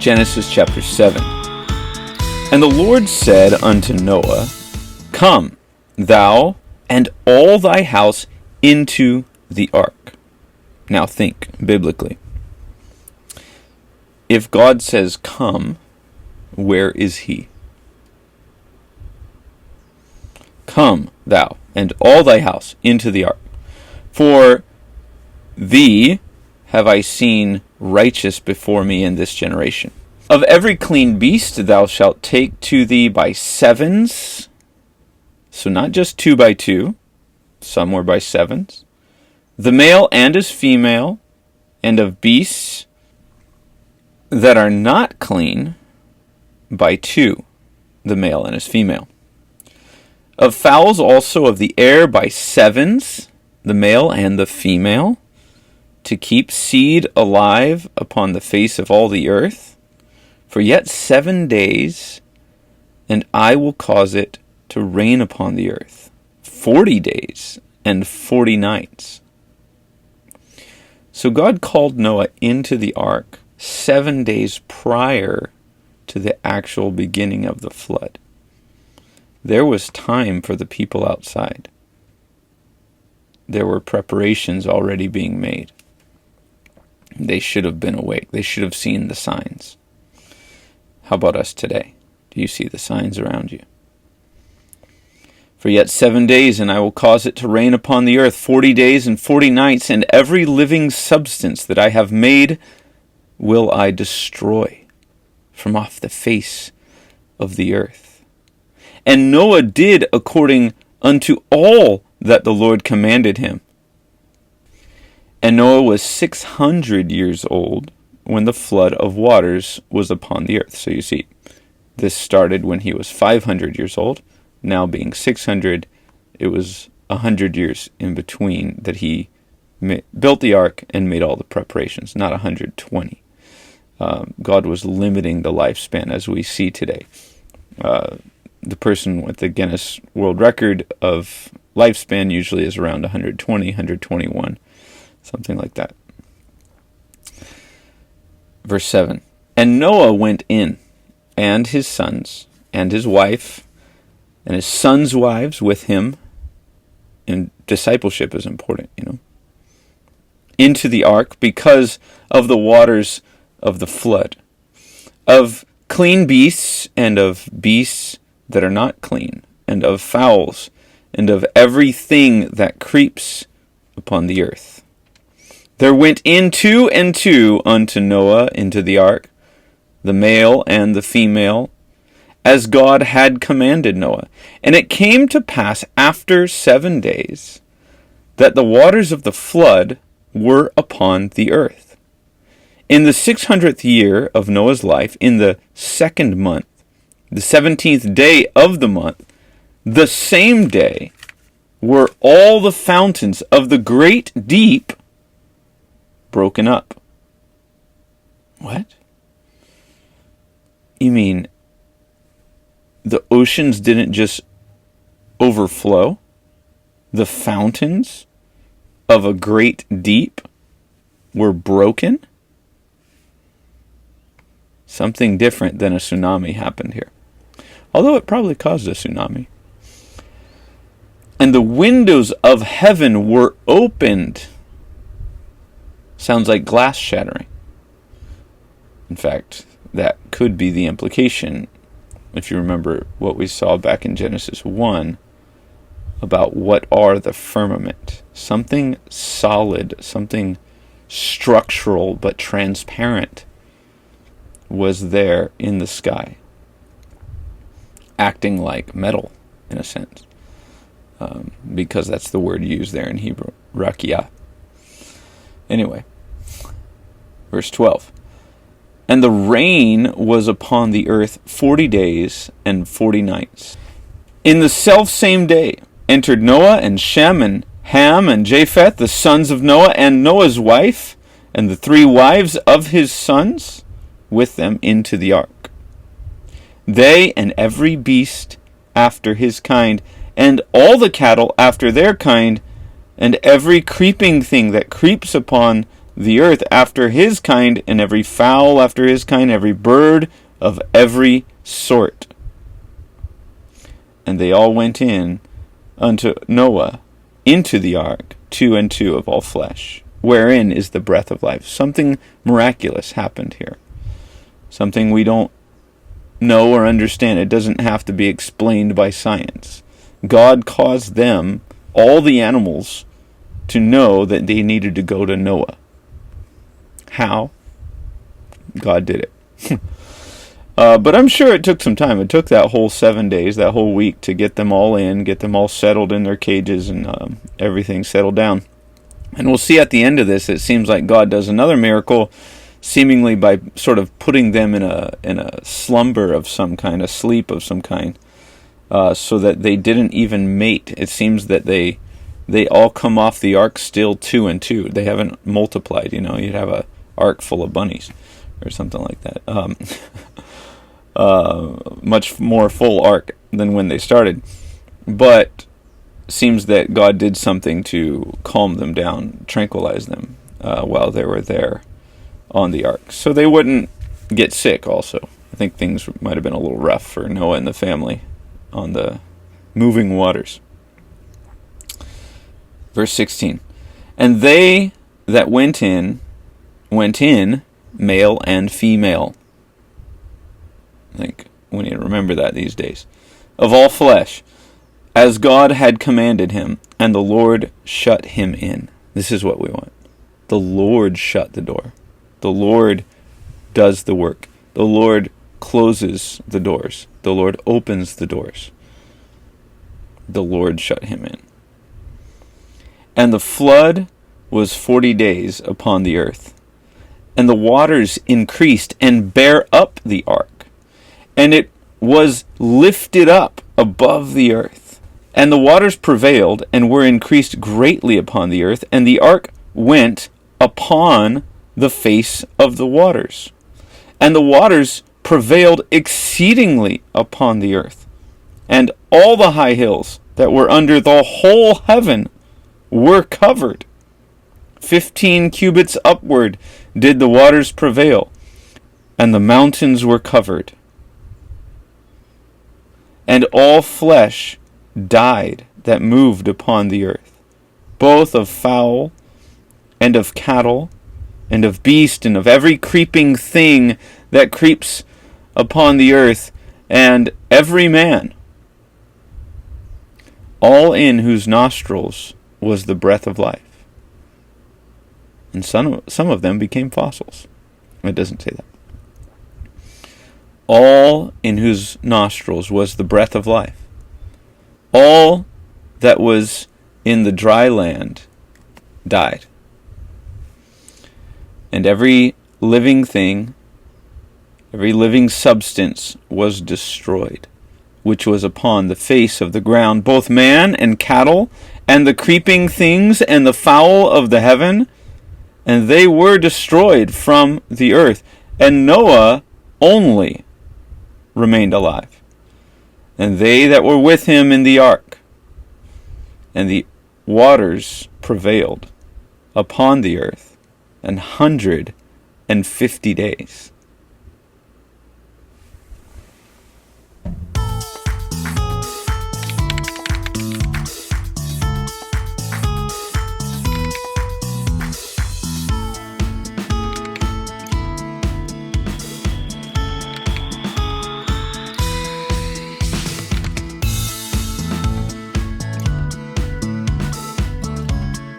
Genesis chapter 7. And the Lord said unto Noah, Come, thou and all thy house into the ark. Now think biblically. If God says come, where is he? Come, thou and all thy house into the ark. For thee have I seen righteous before me in this generation. Of every clean beast thou shalt take to thee by sevens. So not just 2 by 2, some were by sevens. The male and his female, and of beasts that are not clean, by 2, the male and his female. Of fowls also of the air by sevens, the male and the female, to keep seed alive upon the face of all the earth. For yet 7 days, and I will cause it to rain upon the earth, 40 days and 40 nights. So God called Noah into the ark 7 days prior to the actual beginning of the flood. There was time for the people outside. There were preparations already being made. They should have been awake. They should have seen the signs. How about us today? Do you see the signs around you? For yet 7 days, and I will cause it to rain upon the earth 40 days and 40 nights, and every living substance that I have made will I destroy from off the face of the earth. And Noah did according unto all that the Lord commanded him. And Noah was 600 years old when the flood of waters was upon the earth. So you see, this started when he was 500 years old. Now being 600, it was 100 years in between that he built the ark and made all the preparations, not 120. God was limiting the lifespan as we see today. The person with the Guinness World Record of lifespan usually is around 120, 121, something like that. Verse 7, And Noah went in, and his sons, and his wife, and his sons' wives with him, and discipleship is important, into the ark because of the waters of the flood, of clean beasts, and of beasts that are not clean, and of fowls, and of everything that creeps upon the earth. There went in 2 and 2 unto Noah into the ark, the male and the female, as God had commanded Noah. And it came to pass after 7 days that the waters of the flood were upon the earth. In the 600th year of Noah's life, in the 2nd month, the 17th day of the month, the same day were all the fountains of the great deep broken up. What? You mean the oceans didn't just overflow? The fountains of a great deep were broken? Something different than a tsunami happened here. Although it probably caused a tsunami. And the windows of heaven were opened. Sounds like glass shattering. In fact, that could be the implication, if you remember what we saw back in Genesis 1, about what are the firmament. Something solid, something structural but transparent was there in the sky, acting like metal, in a sense, because that's the word used there in Hebrew, rakia. Anyway, verse 12. And the rain was upon the earth 40 days and 40 nights. In the selfsame day entered Noah and Shem and Ham and Japheth, the sons of Noah, and Noah's wife, and the 3 wives of his sons, with them into the ark. They and every beast after his kind, and all the cattle after their kind, and every creeping thing that creeps upon the earth after his kind, and every fowl after his kind, every bird of every sort. And they all went in unto Noah into the ark, 2 and 2 of all flesh, wherein is the breath of life. Something miraculous happened here. Something we don't know or understand. It doesn't have to be explained by science. God caused them, all the animals, to know that they needed to go to Noah. How? God did it. But I'm sure it took some time. It took that whole 7 days, that whole week, to get them all in, get them all settled in their cages, and everything settled down. And we'll see at the end of this, it seems like God does another miracle, seemingly by sort of putting them in a slumber of some kind, a sleep of some kind, so that they didn't even mate. It seems that they all come off the ark still 2 and 2. They haven't multiplied. You'd have a ark full of bunnies or something like that. Much more full ark than when they started. But seems that God did something to calm them down, tranquilize them while they were there on the ark, so they wouldn't get sick also. I think things might have been a little rough for Noah and the family on the moving waters. Verse 16. And they that went in, male and female. I think we need to remember that these days. Of all flesh, as God had commanded him, and the Lord shut him in. This is what we want. The Lord shut the door. The Lord does the work. The Lord closes the doors. The Lord opens the doors. The Lord shut him in. And the flood was 40 days upon the earth. And the waters increased and bare up the ark. And it was lifted up above the earth. And the waters prevailed and were increased greatly upon the earth. And the ark went upon the face of the waters. And the waters prevailed exceedingly upon the earth. And all the high hills that were under the whole heaven were covered. 15 cubits upward did the waters prevail, and the mountains were covered. And all flesh died that moved upon the earth, both of fowl and of cattle, and of beast, and of every creeping thing that creeps upon the earth, and every man, all in whose nostrils was the breath of life. And some of them became fossils. It doesn't say that. All in whose nostrils was the breath of life. All that was in the dry land died. And every living thing, every living substance was destroyed, which was upon the face of the ground, both man and cattle, and the creeping things, and the fowl of the heaven, and they were destroyed from the earth. And Noah only remained alive, and they that were with him in the ark. And the waters prevailed upon the earth 150 days.